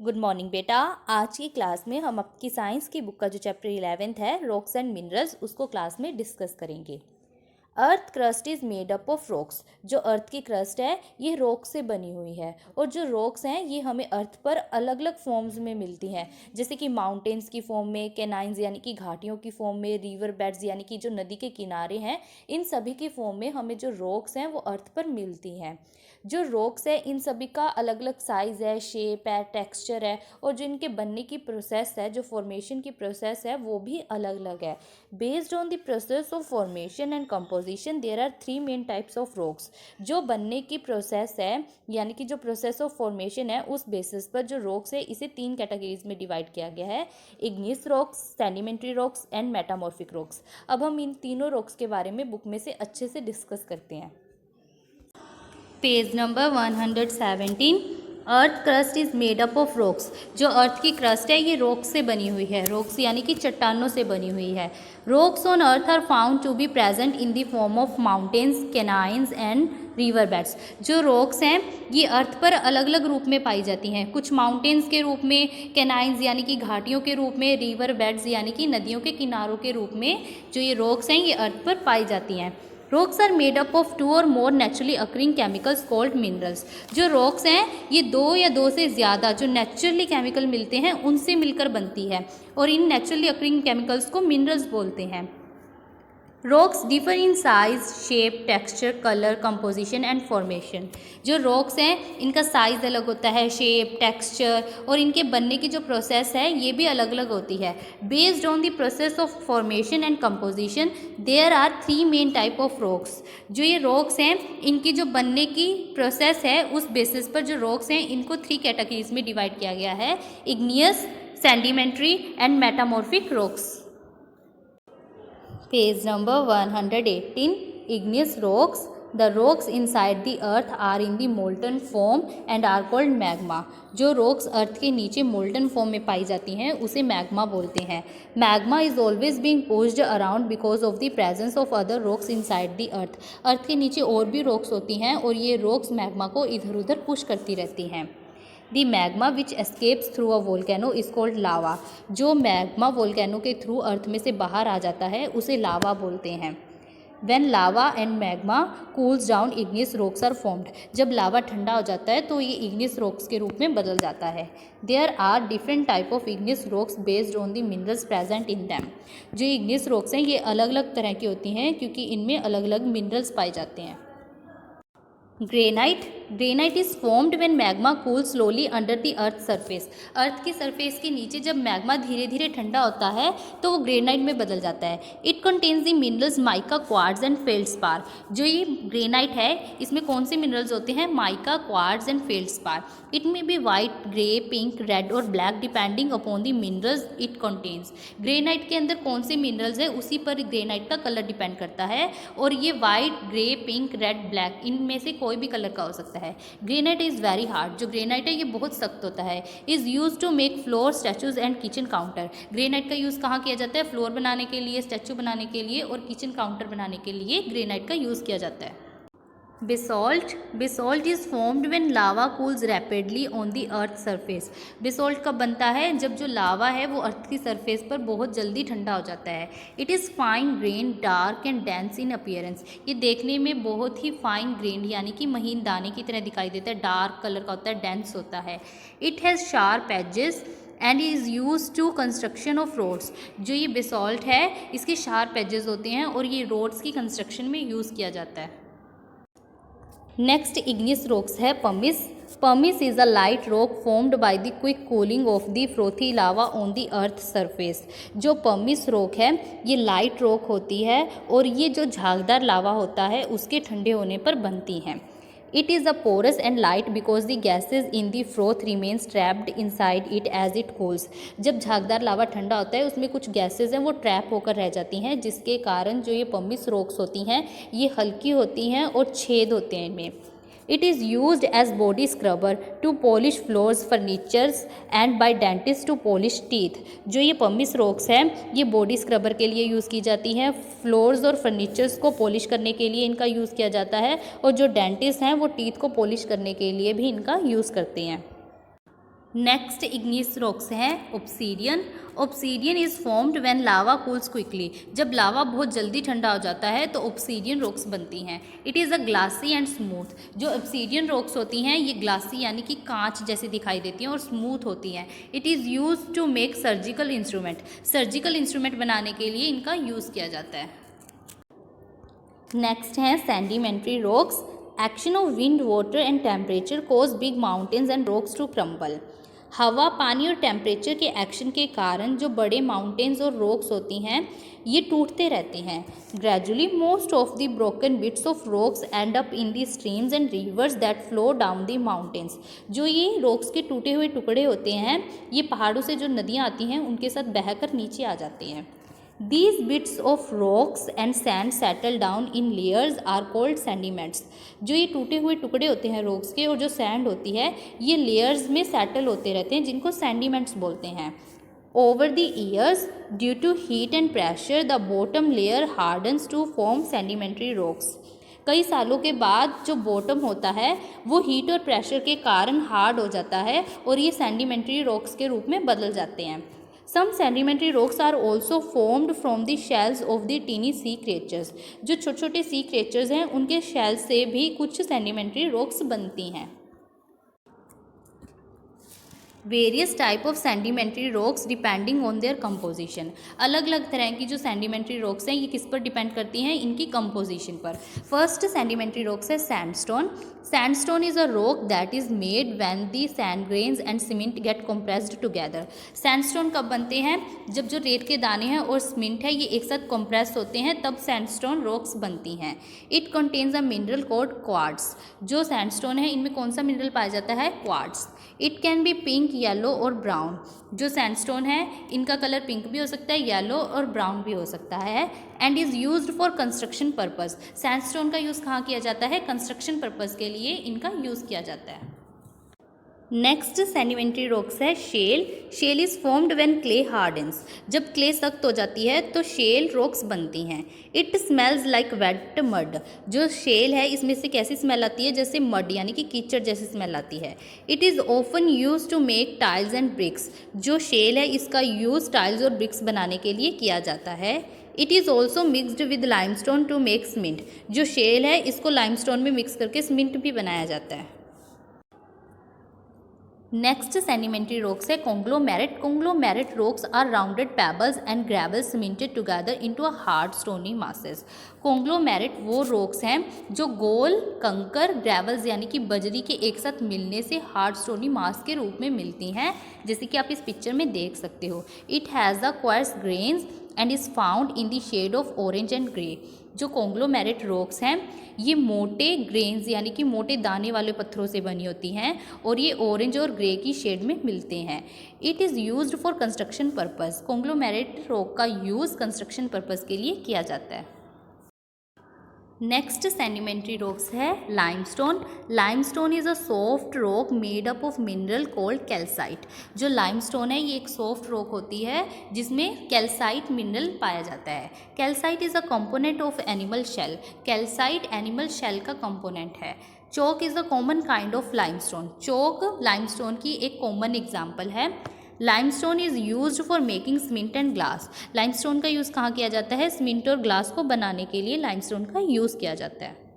Good morning बेटा। आज की क्लास में हम आपकी साइंस की बुक का जो चैप्टर 11th है रॉक्स एंड मिनरल्स उसको क्लास में डिस्कस करेंगे। Earth crust is made up of rocks. जो अर्थ की क्रस्ट है ये रॉक से बनी हुई है और जो रॉक्स हैं ये हमें अर्थ पर अलग अलग फॉर्म्स में मिलती हैं, जैसे कि माउंटेन्स की फॉर्म में, कैनाइंस यानी कि घाटियों की फॉर्म में, रिवर बेड्स यानी कि जो नदी के किनारे हैं, इन सभी की फॉर्म में हमें जो रॉक्स हैं वो अर्थ पर मिलती हैं। जो रॉक्स है इन सभी का अलग अलग साइज़ है, शेप है, टेक्सचर है और जो इनके बनने की प्रोसेस है, जो फॉर्मेशन की प्रोसेस है वो भी अलग अलग है। Based on the process of formation and composition there are 3 main types of rocks. जो बनने की प्रोसेस है यानी कि जो प्रोसेस ऑफ फॉर्मेशन है उस बेसिस पर जो रॉक्स है इसे 3 कैटेगरीज में डिवाइड किया गया है: igneous rocks, sedimentary rocks and metamorphic rocks. अब हम इन तीनों रॉक्स के बारे में बुक में से अच्छे से डिस्कस करते हैं। Page number 117। Earth crust is made up of rocks. जो अर्थ की क्रस्ट है ये रॉक्स से बनी हुई है। रॉक्स यानी कि चट्टानों से बनी हुई है। Rocks on earth are found to be present in the form of mountains, canyons and river beds. जो रॉक्स हैं ये अर्थ पर अलग अलग रूप में पाई जाती हैं, कुछ माउंटेन्स के रूप में, कैनाइंस यानी कि घाटियों के रूप में, रिवर बेड्स यानी कि नदियों के किनारों के रूप में जो ये रॉक्स हैं ये अर्थ पर पाई जाती हैं। Rocks are made up of 2 or more naturally occurring chemicals called minerals. जो रॉक्स हैं ये 2 या 2 से ज़्यादा जो नेचुरली केमिकल मिलते हैं उनसे मिलकर बनती है और इन नेचुरली अकरिंग केमिकल्स को मिनरल्स बोलते हैं। Rocks differ in size, shape, texture, colour, composition and formation. जो रॉक्स हैं इनका साइज़ अलग होता है, शेप, टेक्सचर और इनके बनने की जो प्रोसेस है ये भी अलग अलग होती है। Based on the process of formation and composition there are 3 main type of rocks. जो ये रॉक्स हैं इनकी जो बनने की प्रोसेस है उस बेसिस पर जो रॉक्स हैं इनको 3 कैटेगरीज में डिवाइड किया गया है: igneous, sedimentary and metamorphic rocks. Page number 118. Igneous rocks. The rocks inside the earth are in the molten form and are called magma. जो rocks अर्थ के नीचे molten form में पाई जाती हैं उसे magma बोलते हैं। Magma is always being pushed around because of the presence of other rocks inside the earth. अर्थ के नीचे और भी rocks होती हैं और ये rocks magma को इधर उधर push करती रहती हैं। The magma which escapes through a volcano is called lava. जो मैग्मा वोल्केनो के थ्रू अर्थ में से बाहर आ जाता है उसे लावा बोलते हैं। When lava and magma cools down igneous rocks are formed. जब लावा ठंडा हो जाता है तो ये इग्नियस रॉक्स के रूप में बदल जाता है। There are different type of igneous rocks based on the minerals present in them. जो इग्नियस रॉक्स हैं ये अलग अलग तरह की होती हैं क्योंकि इनमें अलग अलग मिनरल्स पाए जाते हैं। Granite is formed when magma cool slowly under the earth surface. Earth की सरफेस के नीचे जब मैग्मा धीरे धीरे ठंडा होता है तो वो ग्रेनाइट में बदल जाता है। It contains the minerals mica, quartz and feldspar. जो ये ग्रेनाइट है इसमें कौन से मिनरल्स होते हैं? Mica, quartz and feldspar. It may be white, grey, pink, red और black depending upon the minerals it contains. Granite के अंदर कौन से मिनरल्स है उसी पर ग्रेनाइट का कलर डिपेंड करता है और ये white, grey, pink, red, black इनमें से कोई भी कलर का हो सकता है। Granite is very hard. जो ग्रेनाइट है ये बहुत सख्त होता है। Is use to make floor, statues and kitchen counter. Granite का यूज़ कहाँ किया जाता है? फ्लोर बनाने के लिए, स्टैचू बनाने के लिए और किचन काउंटर बनाने के लिए ग्रेनाइट का यूज़ किया जाता है। Basalt is formed when lava cools rapidly on the earth surface. Basalt कब बनता है? जब जो लावा है वो अर्थ की सरफेस पर बहुत जल्दी ठंडा हो जाता है। It is fine grain, dark and dense in appearance. ये देखने में बहुत ही फाइन ग्रेन यानी कि महीन दाने की तरह दिखाई देता है, डार्क कलर का होता है, डेंस होता है। It has sharp edges and is use to construction of roads. जो ये बेसॉल्ट है इसके शार्प एजेस होते हैं और ये रोड्स की कंस्ट्रक्शन में यूज़ किया जाता है। नेक्स्ट इग्नियस रॉक्स है pumice. Pumice is a light rock formed by the quick cooling of the frothy lava on the earth surface. जो पमिस रॉक है ये लाइट रॉक होती है और ये जो झागदार लावा होता है उसके ठंडे होने पर बनती हैं। It is a porous and light because the gases in the froth remains trapped inside it as it cools. जब झागदार लावा ठंडा होता है उसमें कुछ गैसेज हैं वो ट्रैप होकर रह जाती हैं जिसके कारण जो ये पमिस रॉक्स होती हैं ये हल्की होती हैं और छेद होते हैं इनमें। It is used as body scrubber to polish floors, furnitures and by dentists to polish teeth. जो ये पमिस रॉक्स है ये बॉडी स्क्रबर के लिए यूज़ की जाती हैं, फ्लोर्स और फर्नीचर्स को पॉलिश करने के लिए इनका यूज़ किया जाता है और जो डेंटिस्ट हैं वो टीथ को पॉलिश करने के लिए भी इनका यूज़ करते हैं। नेक्स्ट इग्नियस रॉक्स हैं obsidian. Obsidian is formed when lava cools quickly. जब लावा बहुत जल्दी ठंडा हो जाता है तो ऑब्सीडियन रॉक्स बनती हैं। It is a glassy and smooth. जो ऑब्सीडियन रॉक्स होती हैं ये ग्लासी यानी कि कांच जैसी दिखाई देती हैं और स्मूथ होती हैं। It is use to make surgical instrument. Surgical instrument बनाने के लिए इनका यूज़ किया जाता है। नेक्स्ट हैं sedimentary rocks. Action of wind, water and temperature cause big mountains and rocks to crumble. हवा, पानी और टेम्परेचर के एक्शन के कारण जो बड़े माउंटेन्स और रॉक्स होती हैं ये टूटते रहते हैं। Gradually most of the broken bits of rocks and up in the streams and reverse that flow down the mountains. जो ये रॉक्स के टूटे हुए टुकड़े होते हैं ये पहाड़ों से जो नदियाँ आती हैं उनके साथ बहकर नीचे आ जाते हैं। These bits of rocks and sand settle down in layers are called sediments। जो ये टूटे हुए टुकड़े होते हैं रॉक्स के और जो सैंड होती है ये लेयर्स में सेटल होते रहते हैं जिनको सेडिमेंट्स बोलते हैं। Over the years due to heat and pressure the bottom layer hardens to form sedimentary rocks. कई सालों के बाद जो बॉटम होता है वो हीट और प्रेशर के कारण हार्ड हो जाता है और ये सेडिमेंट्री रॉक्स के रूप में बदल जाते हैं। Some sedimentary rocks are also formed from the shells of the teeny sea creatures। जो छोटे छोटे सी क्रिएचर्स हैं उनके शेल से भी कुछ सेडिमेंट्री रॉक्स बनती हैं। Various type of sedimentary rocks depending on their composition. अलग अलग तरह की जो सेडिमेंट्री रॉक्स हैं ये किस पर डिपेंड करती हैं, इनकी कंपोजिशन पर। फर्स्ट सेडिमेंट्री रॉक्स है sandstone. Sandstone is a rock that is made when the sand grains and cement get compressed together. Sandstone कब बनते हैं, जब जो रेत के दाने हैं और सीमेंट है ये एक साथ कंप्रेस होते हैं तब सैंडस्टोन रॉक्स बनती हैं। It contains a mineral called quartz. जो सैंडस्टोन है इनमें कौन सा मिनरल पाया जाता है, quartz. It can be pink, yellow और ब्राउन। जो सैंडस्टोन है इनका कलर पिंक भी हो सकता है, येलो और ब्राउन भी हो सकता है। And is used for construction purpose. Sandstone का यूज़ कहाँ किया जाता है, कंस्ट्रक्शन पर्पस के लिए इनका यूज़ किया जाता है। नेक्स्ट सेडिमेंट्री रॉक्स है shale. Shale is formed when clay hardens. जब क्ले सख्त हो जाती है तो शेल रॉक्स बनती हैं। It smells like wet mud. जो शेल है इसमें से कैसी स्मेल आती है, जैसे मड यानी कि कीचड़ जैसी स्मेल आती है। It is often use to make tiles and bricks. जो शेल है इसका यूज़ टाइल्स और ब्रिक्स बनाने के लिए किया जाता है। It is also mixed with limestone to make cement. जो शेल है इसको लाइमस्टोन में मिक्स करके सीमेंट भी बनाया जाता है। नेक्स्ट सेडिमेंट्री रॉक्स है conglomerate. Conglomerate rocks are rounded pebbles and gravels cemented together into a hard stony masses. Conglomerate वो रॉक्स हैं जो गोल कंकर ग्रेवल्स यानी कि बजरी के एक साथ मिलने से हार्ड स्टोनी मास के रूप में मिलती हैं, जैसे कि आप इस पिक्चर में देख सकते हो। It has the quartz grains and is found in the shade of orange and grey. जो कॉन्ग्लोमेरेट रॉक्स हैं ये मोटे ग्रेन्स यानी कि मोटे दाने वाले पत्थरों से बनी होती हैं और ये ऑरेंज और ग्रे की शेड में मिलते हैं। It is used for construction purpose. Conglomerate rock का यूज़ कंस्ट्रक्शन पर्पस के लिए किया जाता है। नेक्स्ट सेडिमेंट्री रॉक्स है limestone. Limestone is a soft rock made up of mineral called calcite. जो लाइमस्टोन है ये एक सॉफ्ट रॉक होती है जिसमें कैल्साइट मिनरल पाया जाता है। Calcite is a component of animal shell. Calcite animal shell का कंपोनेंट है। Chalk is a common kind of limestone. Chalk limestone की एक कॉमन एग्जाम्पल है। Limestone is used for making cement and glass. Limestone का use कहाँ किया जाता है, सीमेंट और ग्लास को बनाने के लिए लाइमस्टोन का यूज़ किया जाता है।